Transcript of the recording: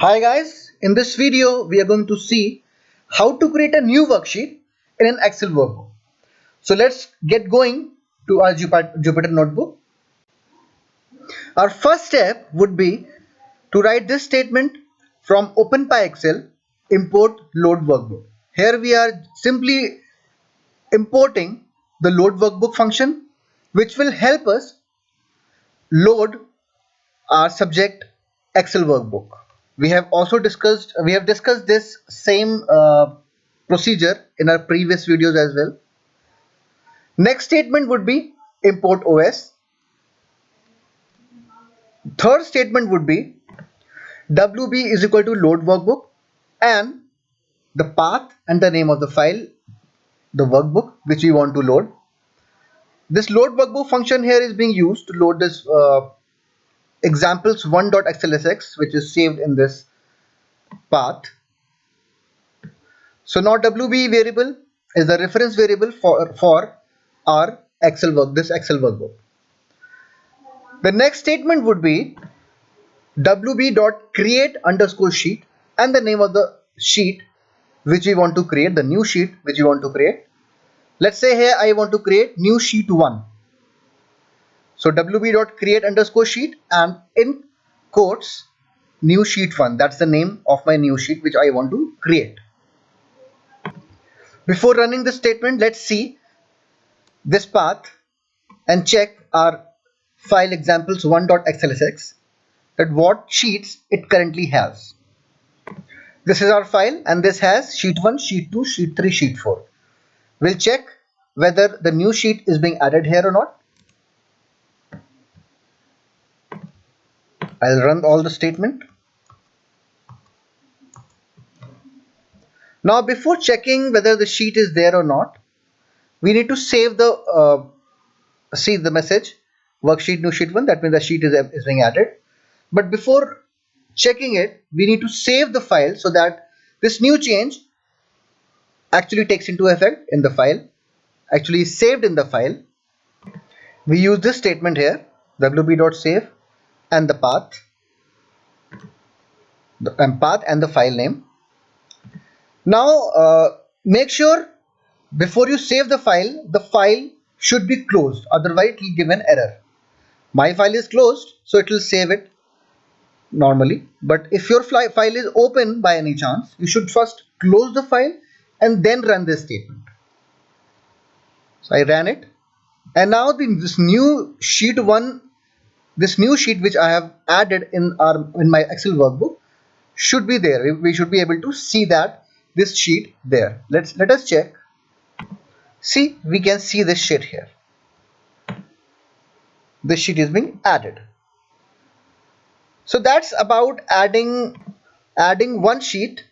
Hi guys, in this video we are going to see how to create a new worksheet in an Excel workbook. So let's get going to our Jupyter notebook. Our first step would be to write this statement from Openpyxl import load workbook. Here we are simply importing the load workbook function which will help us load our subject Excel workbook. We have discussed this same procedure in our previous videos as well. Next statement would be import OS. Third statement would be WB is equal to load workbook and the path and the name of the file, the workbook which we want to load. This load workbook function here is being used to load this examples 1.xlsx which is saved in this path. So now WB variable is the reference variable for our this Excel workbook. The next statement would be WB.create underscore sheet and the name of the sheet which we want to create, the new sheet which we want to create. Let's say here I want to create new sheet 1. So WB.create underscore sheet and in quotes new sheet 1. That's the name of my new sheet which I want to create. Before running this statement, let's see this path and check our file examples 1.xlsx that what sheets it currently has. This is our file and this has sheet 1, sheet 2, sheet 3, sheet 4. We'll check whether the new sheet is being added here or not. I'll run all the statement. Now before checking whether the sheet is there or not, we need to save see the message worksheet new sheet 1, that means the sheet is being added. But before checking it, we need to save the file so that this new change actually takes into effect in the file, actually is saved in the file. We use this statement here, wb.save and the path, path and the file name. Now make sure before you save the file should be closed, otherwise it will give an error. My file is closed, so it will save it normally, but if your file is open by any chance, you should first close the file and then run this statement. So I ran it, and now this new sheet 1, this new sheet which I have added in my Excel workbook should be there. We should be able to see that this sheet there. Let us check. See, we can see this sheet here. This sheet is being added. So that's about adding one sheet